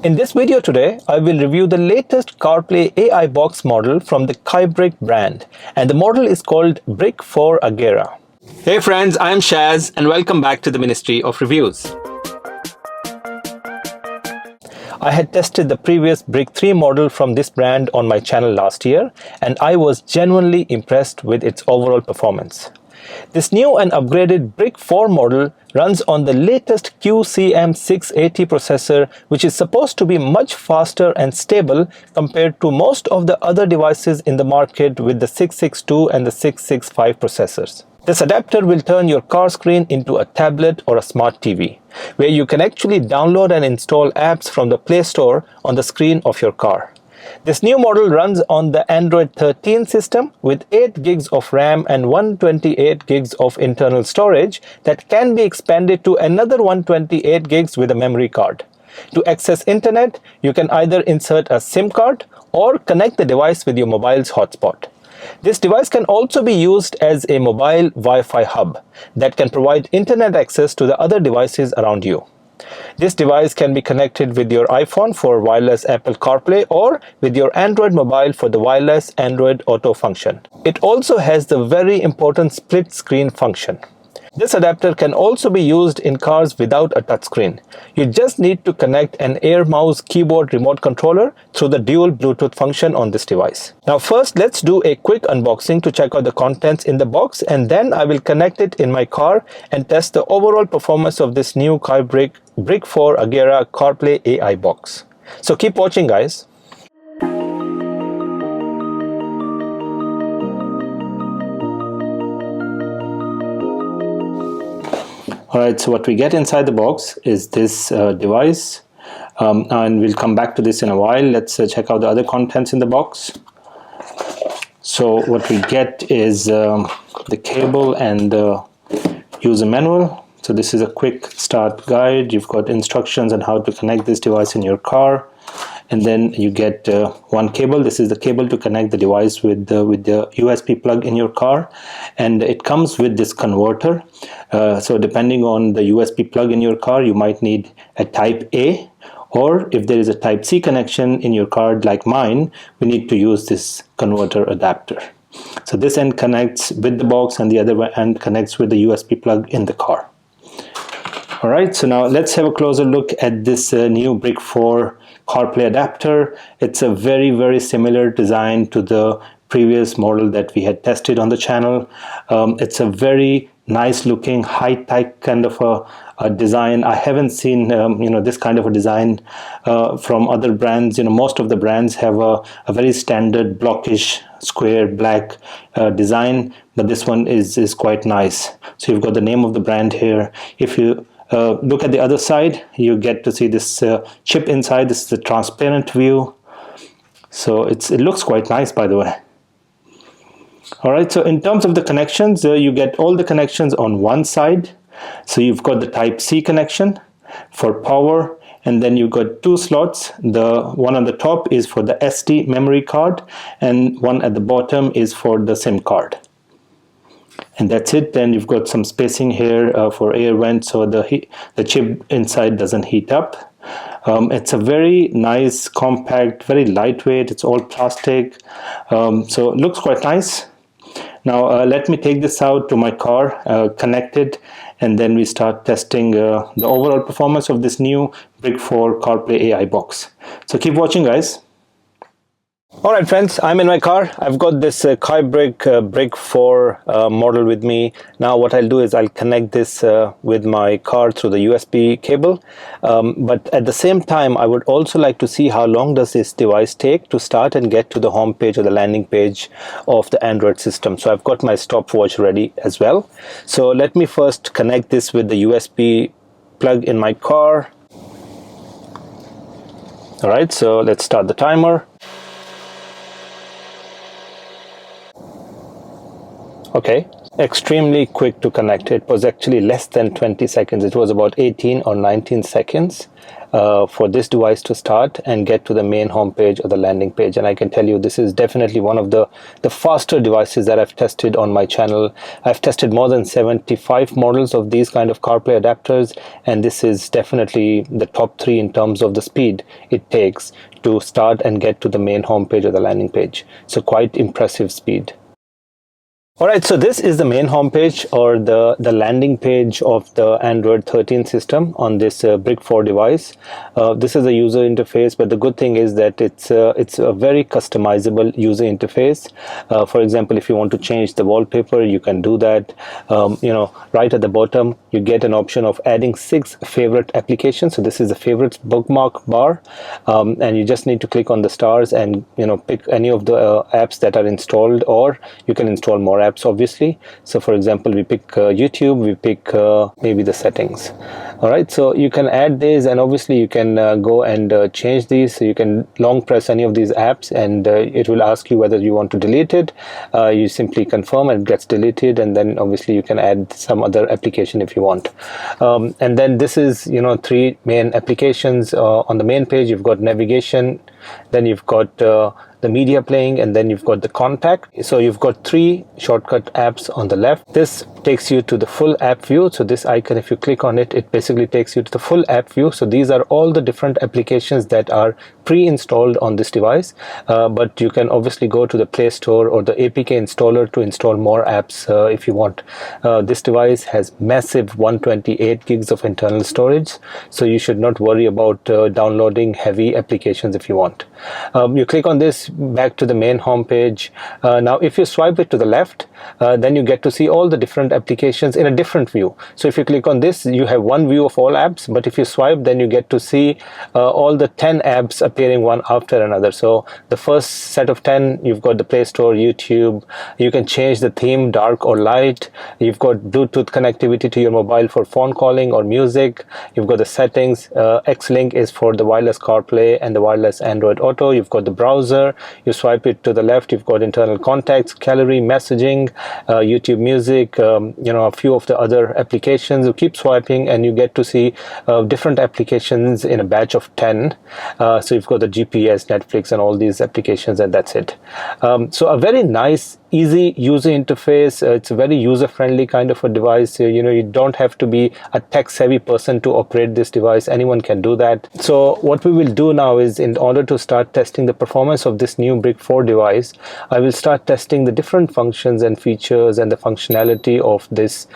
In this video today, I will review the latest CarPlay AI Box model from the KyeBriq brand, and the model is called BRIQ4 AGERA. Hey friends, I am Shaz and welcome back to the Ministry of Reviews. I had tested the previous BRIQ3 model from this brand on my channel last year, and I was genuinely impressed with its overall performance. This new and upgraded BRIQ4 model runs on the latest QCM680 processor, which is supposed to be much faster and stable compared to most of the other devices in the market with the 662 and the 665 processors. This adapter will turn your car screen into a tablet or a smart TV, where you can actually download and install apps from the Play Store on the screen of your car. This new model runs on the Android 13 system with 8 gigs of RAM and 128 gigs of internal storage that can be expanded to another 128 gigs with a memory card. To access internet, you can either insert a SIM card or connect the device with your mobile's hotspot. This device can also be used as a mobile Wi-Fi hub that can provide internet access to the other devices around you. This device can be connected with your iPhone for wireless Apple CarPlay or with your Android mobile for the wireless Android Auto function. It also has the very important split screen function. This adapter can also be used in cars without a touchscreen. You just need to connect an Air Mouse keyboard remote controller through the dual Bluetooth function on this device. Now first, let's do a quick unboxing to check out the contents in the box, and then I will connect it in my car and test the overall performance of this new KyeBriq BRIQ4 AGERA CarPlay AI box. So keep watching, guys. Alright, so what we get inside the box is this device, and we'll come back to this in a while. Let's check out the other contents in the box. So what we get is the cable and the user manual. So this is a quick start guide. You've got instructions on how to connect this device in your car. And then you get one cable. This is the cable to connect the device with the USB plug in your car, and it comes with this converter. So depending on the USB plug in your car, you might need a Type A, or if there is a Type C connection in your car like mine, we need to use this converter adapter. So this end connects with the box and the other end connects with the USB plug in the car. Alright, so now let's have a closer look at this new BRIQ4 CarPlay adapter. It's a very similar design to the previous model that we had tested on the channel. It's a very nice looking high-tech kind of a design. I haven't seen this kind of a design from other brands. Most of the brands have a very standard blockish square black design, but this one is quite nice. So you've got the name of the brand here. If you look at the other side, you get to see this chip inside. This is the transparent view. So it looks quite nice, by the way. Alright, so in terms of the connections, you get all the connections on one side. So you've got the Type C connection for power, and then you've got two slots. The one on the top is for the SD memory card, and one at the bottom is for the SIM card. And that's it. Then you've got some spacing here for air vent, so the chip inside doesn't heat up. It's a very nice, compact, very lightweight. It's all plastic, so it looks quite nice. Now let me take this out to my car, connect it, and then we start testing the overall performance of this new BRIQ4 CarPlay AI box. So keep watching, guys. Alright friends, I'm in my car. I've got this KyeBriq BRIQ4 model with me. Now what I'll do is I'll connect this with my car through the USB cable. But at the same time, I would also like to see how long does this device take to start and get to the home page or the landing page of the Android system. So I've got my stopwatch ready as well. So let me first connect this with the USB plug in my car. Alright, so let's start the timer. Okay, extremely quick to connect. It was actually less than 20 seconds. It was about 18 or 19 seconds for this device to start and get to the main home page or the landing page. And I can tell you, this is definitely one of the faster devices that I've tested on my channel. I've tested more than 75 models of these kind of CarPlay adapters, and this is definitely the top 3 in terms of the speed it takes to start and get to the main home page or the landing page. So quite impressive speed. Alright, so this is the main homepage or the landing page of the Android 13 system on this BRIQ4 device. This is a user interface, but the good thing is that it's a very customizable user interface. For example, if you want to change the wallpaper, you can do that. Right at the bottom, you get an option of adding 6 favorite applications. So this is a favorites bookmark bar, and you just need to click on the stars and pick any of the apps that are installed, or you can install more apps obviously. So for example, we pick YouTube, we pick maybe the settings. All right, so you can add these, and obviously you can go and change these. So you can long press any of these apps and it will ask you whether you want to delete it. You simply confirm and it gets deleted, and then obviously you can add some other application if you want. And then this is 3 main applications. On the main page you've got navigation, then you've got the media playing, and then you've got the contact. So you've got 3 shortcut apps on the left. This takes you to the full app view. So this icon, if you click on it, it basically takes you to the full app view. So these are all the different applications that are pre-installed on this device, but you can obviously go to the Play Store or the APK installer to install more apps if you want. This device has massive 128 gigs of internal storage, so you should not worry about downloading heavy applications if you want. You click on this, back to the main home page. Now if you swipe it to the left, then you get to see all the different applications in a different view. So if you click on this, you have one view of all apps, but if you swipe, then you get to see all the 10 apps appearing one after another. So the first set of 10, you've got the Play Store, YouTube. You can change the theme, dark or light. You've got Bluetooth connectivity to your mobile for phone calling or music. You've got the settings. X-Link is for the wireless CarPlay and the wireless Android Auto. You've got the browser. You swipe it to the left, you've got internal contacts, gallery, messaging, YouTube Music, a few of the other applications. You keep swiping and you get to see different applications in a batch of 10. So you've got the GPS, Netflix, and all these applications, and that's it. So a very nice, easy user interface. It's a very user-friendly kind of a device. You don't have to be a tech-savvy person to operate this device. Anyone can do that. So what we will do now is, in order to start testing the performance of this new BRIQ4 device, I will start testing the different functions and features and the functionality of this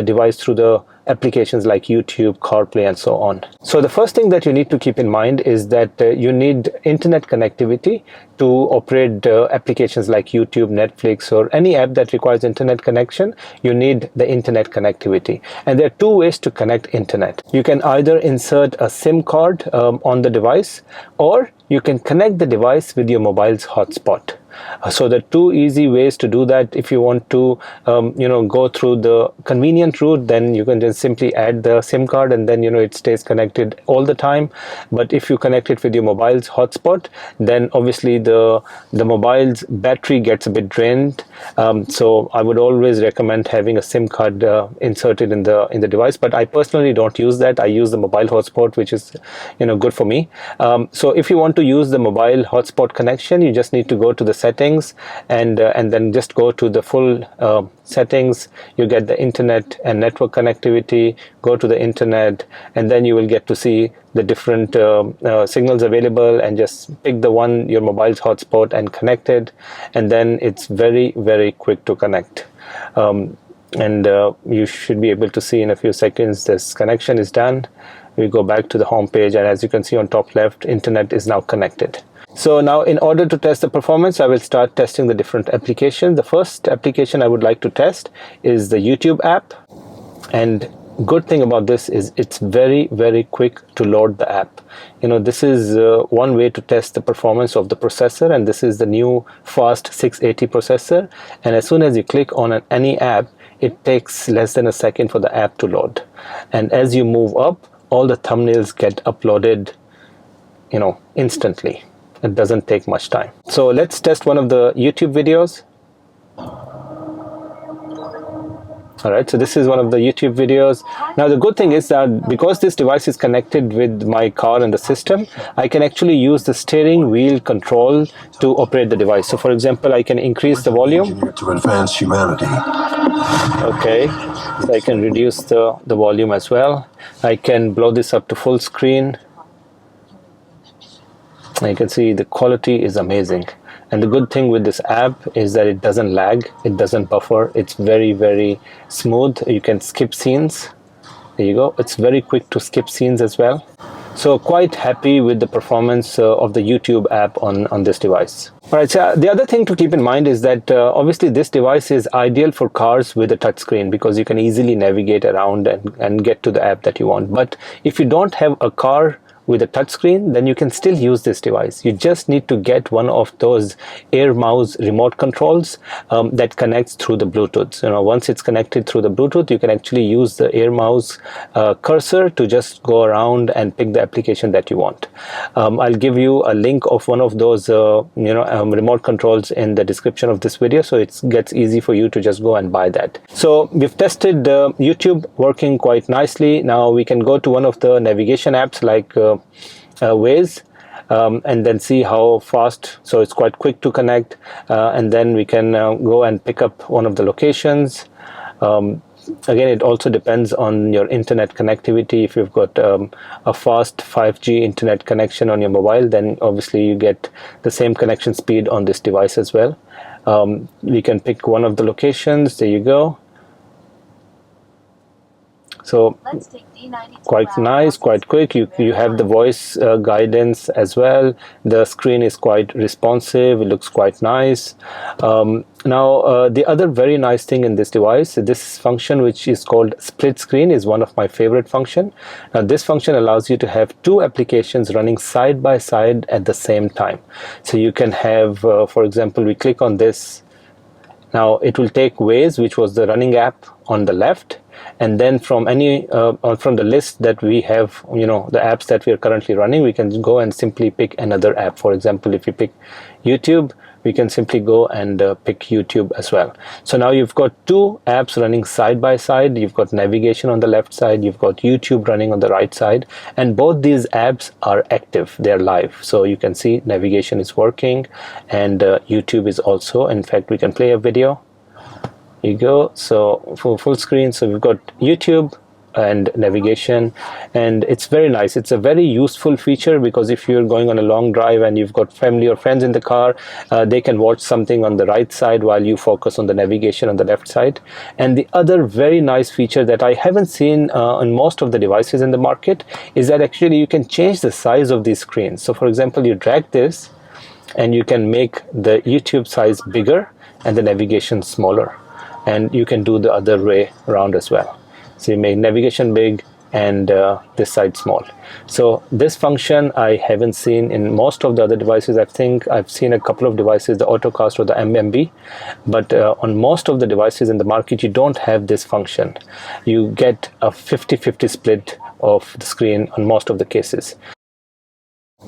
device through the applications like YouTube, CarPlay, and so on. So the first thing that you need to keep in mind is that you need internet connectivity to operate applications like YouTube, Netflix, or any app that requires internet connection. You need the internet connectivity, and there are 2 ways to connect internet. You can either insert a SIM card on the device, or you can connect the device with your mobile's hotspot. So there are 2 easy ways to do that. If you want to go through the convenient route, then you can just simply add the SIM card, and then it stays connected all the time. But if you connect it with your mobile's hotspot, then obviously the mobile's battery gets a bit drained. So I would always recommend having a SIM card inserted in the device, but I personally don't use that. I use the mobile hotspot, which is good for me. So if you want to use the mobile hotspot connection, you just need to go to the settings and then just go to the full settings. You get the internet and network connectivity. Go to the internet, and then you will get to see the different signals available, and just pick the one, your mobile's hotspot, and connect it, and then it's very, very quick to connect. And you should be able to see in a few seconds this connection is done. We go back to the home page, and as you can see on top left, internet is now connected. So now, in order to test the performance, I will start testing the different applications. The first application I would like to test is the YouTube app, and good thing about this is it's very, very quick to load the app. This is one way to test the performance of the processor, and this is the new fast 680 processor, and as soon as you click on any app, it takes less than a second for the app to load, and as you move up, all the thumbnails get uploaded instantly. It doesn't take much time. So let's test one of the YouTube videos. All right, so this is one of the YouTube videos. Now the good thing is that because this device is connected with my car and the system, I can actually use the steering wheel control to operate the device. So for example, I can increase the volume. To advance humanity. Okay, so I can reduce the volume as well. I can blow this up to full screen. You can see the quality is amazing. And the good thing with this app is that it doesn't lag, it doesn't buffer, it's very smooth. You can skip scenes. There you go. It's very quick to skip scenes as well. So quite happy with the performance of the YouTube app on this device. All right, so the other thing to keep in mind is that obviously this device is ideal for cars with a touchscreen because you can easily navigate around and get to the app that you want. But if you don't have a car with a touchscreen, then you can still use this device. You just need to get one of those Air Mouse remote controls that connects through the Bluetooth. You know, once it's connected through the Bluetooth, you can actually use the Air Mouse cursor to just go around and pick the application that you want. I'll give you a link of one of those remote controls in the description of this video, so it gets easy for you to just go and buy that. So we've tested YouTube working quite nicely. Now we can go to one of the navigation apps like Waze and then see how fast. So it's quite quick to connect, and then we can go and pick up one of the locations. Again, it also depends on your internet connectivity. If you've got a fast 5G internet connection on your mobile, then obviously you get the same connection speed on this device as well. We can pick one of the locations. There you go. So quite nice, quite quick. You have the voice guidance as well. The screen is quite responsive. It looks quite nice. Now the other very nice thing in this device, this function which is called split screen, is one of my favorite function. Now this function allows you to have two applications running side by side at the same time. So you can have, for example, we click on this. Now it will take Waze, which was the running app on the left, and then from any from the list that we have, you know, the apps that we are currently running, we can go and simply pick another app. For example, if you pick YouTube, we can simply go and pick YouTube as well. So now you've got two apps running side by side. You've got navigation on the left side, you've got YouTube running on the right side, and both these apps are active, they're live. So you can see navigation is working, and YouTube is also. In fact, we can play a video. Here you go. So for full screen, so we've got YouTube and navigation, and it's very nice. It's a very useful feature because if you're going on a long drive and you've got family or friends in the car, they can watch something on the right side while you focus on the navigation on the left side. And the other very nice feature that I haven't seen on most of the devices in the market is that actually you can change the size of these screens. So for example, you drag this and you can make the YouTube size bigger and the navigation smaller, and you can do the other way around as well. So you make navigation big and this side small. So this function I haven't seen in most of the other devices. I think I've seen a couple of devices, the Autocast or the MMB, but on most of the devices in the market, you don't have this function. You get a 50-50 split of the screen on most of the cases.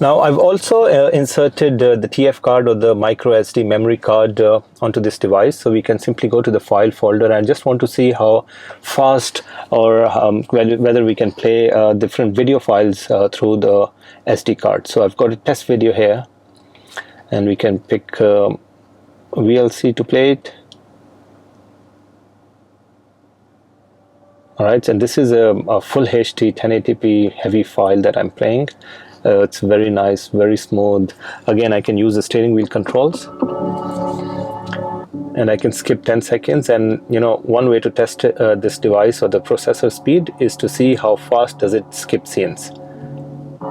Now I've also inserted the TF card or the micro SD memory card onto this device, so we can simply go to the file folder and just want to see how fast or whether we can play different video files through the SD card. So I've got a test video here, and we can pick VLC to play it. Alright, and this is a full HD 1080p heavy file that I'm playing. It's very nice, very smooth. Again, I can use the steering wheel controls, and I can skip 10 seconds. And you know, one way to test this device or the processor speed is to see how fast does it skip scenes.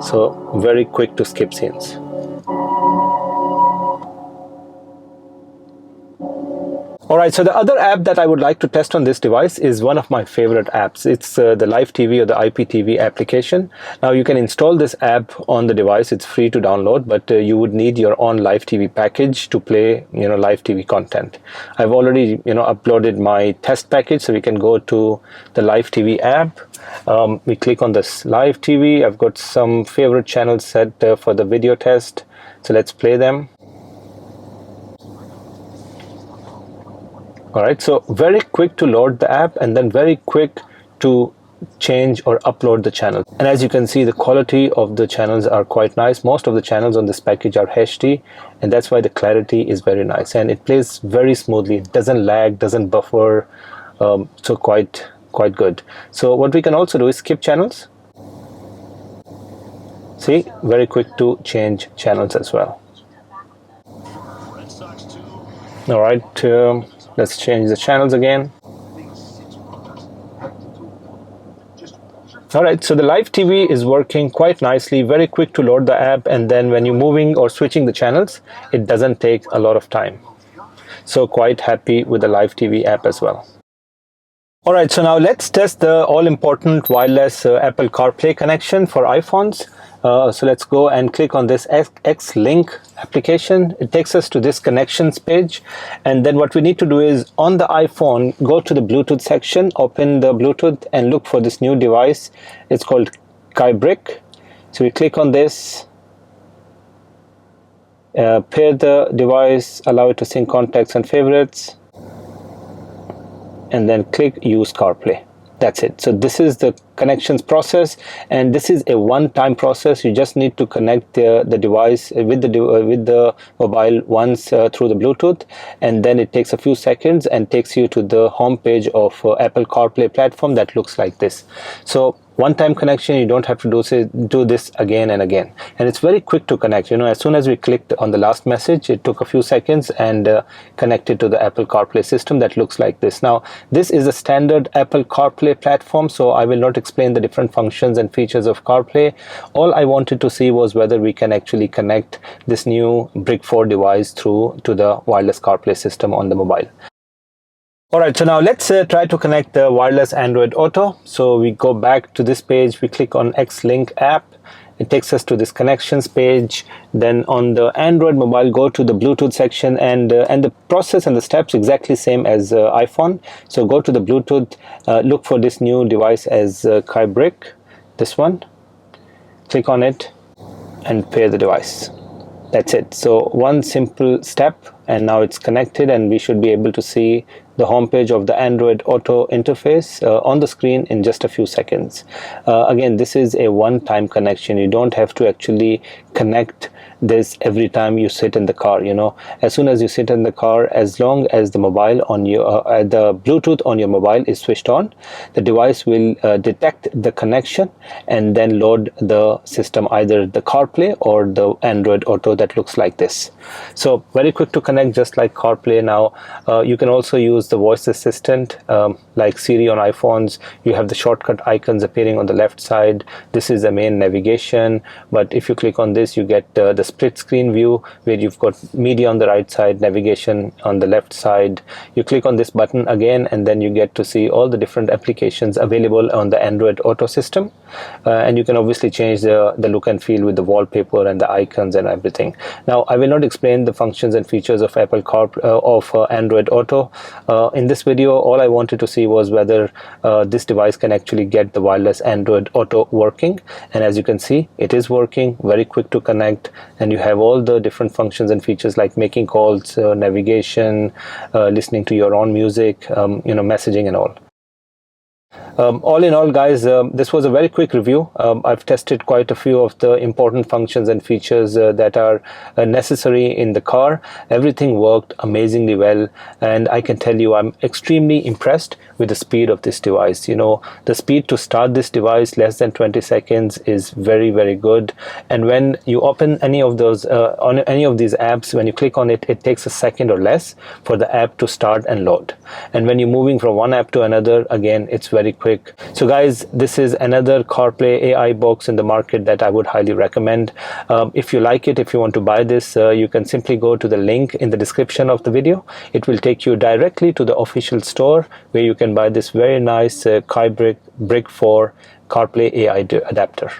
So very quick to skip scenes. Alright, so the other app that I would like to test on this device is one of my favorite apps. It's the Live TV or the IPTV application. Now you can install this app on the device. It's free to download, but you would need your own Live TV package to play, you know, Live TV content. I've already, you know, uploaded my test package, so we can go to the Live TV app. We click on this Live TV. I've got some favorite channels set for the video test, so let's play them. All right, so very quick to load the app and then very quick to change or upload the channel. And as you can see, the quality of the channels are quite nice. Most of the channels on this package are HD, and that's why the clarity is very nice and it plays very smoothly. It doesn't lag, doesn't buffer, so quite good. So what we can also do is skip channels. See, very quick to change channels as well. All right, let's change the channels again. All right, so the live TV is working quite nicely, very quick to load the app, and then when you're moving or switching the channels, it doesn't take a lot of time. So quite happy with the live TV app as well. All right, so now let's test the all-important wireless Apple CarPlay connection for iPhones. So let's go and click on this X-Link application. It takes us to this connections page, and then what we need to do is on the iPhone, go to the Bluetooth section, open the Bluetooth and look for this new device. It's called KyeBriq. So we click on this, pair the device, allow it to sync contacts and favorites, and then click use CarPlay. That's it. So this is the connections process, and this is a one-time process. You just need to connect the device with the mobile once through the Bluetooth, and then it takes a few seconds and takes you to the home page of Apple CarPlay platform that looks like this. So one-time connection, you don't have to do this again and again, and it's very quick to connect. You know, as soon as we clicked on the last message, it took a few seconds and connected to the Apple CarPlay system that looks like this. Now this is a standard Apple CarPlay platform, so I will not explain the different functions and features of CarPlay. All I wanted to see was whether we can actually connect this new BRIQ4 device through to the wireless CarPlay system on the mobile. All right, so now let's try to connect the wireless Android Auto. So we go back to this page, we click on X-Link app. It takes us to this connections page. Then on the Android mobile, go to the Bluetooth section, and the process and the steps exactly same as iPhone. So go to the Bluetooth, look for this new device as KyeBriq, this one. Click on it and pair the device. That's it. So one simple step, and now it's connected, and we should be able to see the homepage of the Android Auto interface on the screen in just a few seconds. Again, this is a one-time connection. You don't have to actually connect this every time you sit in the car. You know, as soon as you sit in the car, as long as the mobile on your the Bluetooth on your mobile is switched on, the device will detect the connection and then load the system, either the CarPlay or the Android Auto that looks like this. So very quick to connect, just like CarPlay. Now you can also use the voice assistant like Siri on iPhones. You have the shortcut icons appearing on the left side. This is the main navigation, but if you click on this, you get the split screen view where you've got media on the right side, navigation on the left side. You click on this button again, and then you get to see all the different applications available on the Android Auto system, and you can obviously change the look and feel with the wallpaper and the icons and everything. Now I will not explain the functions and features of Android Auto in this video. All I wanted to see was whether this device can actually get the wireless Android Auto working, and as you can see, it is working. Very quick to connect, and you have all the different functions and features like making calls, navigation, listening to your own music, you know, messaging and all. All in all, guys, this was a very quick review. I've tested quite a few of the important functions and features that are necessary in the car. Everything worked amazingly well, and I can tell you I'm extremely impressed with the speed of this device. You know, the speed to start this device, less than 20 seconds, is very, very good. And when you open any of those on any of these apps, when you click on it, it takes a second or less for the app to start and load. And when you're moving from one app to another, again, it's very quick. So guys, this is another CarPlay AI box in the market that I would highly recommend. If you like it, if you want to buy this, you can simply go to the link in the description of the video. It will take you directly to the official store where you can buy this very nice KyeBriq BRIQ4 CarPlay AI adapter.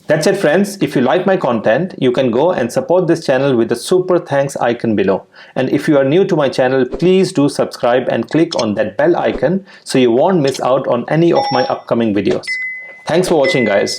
That's it, friends. If you like my content, you can go and support this channel with the super thanks icon below. And if you are new to my channel, please do subscribe and click on that bell icon so you won't miss out on any of my upcoming videos. Thanks for watching, guys.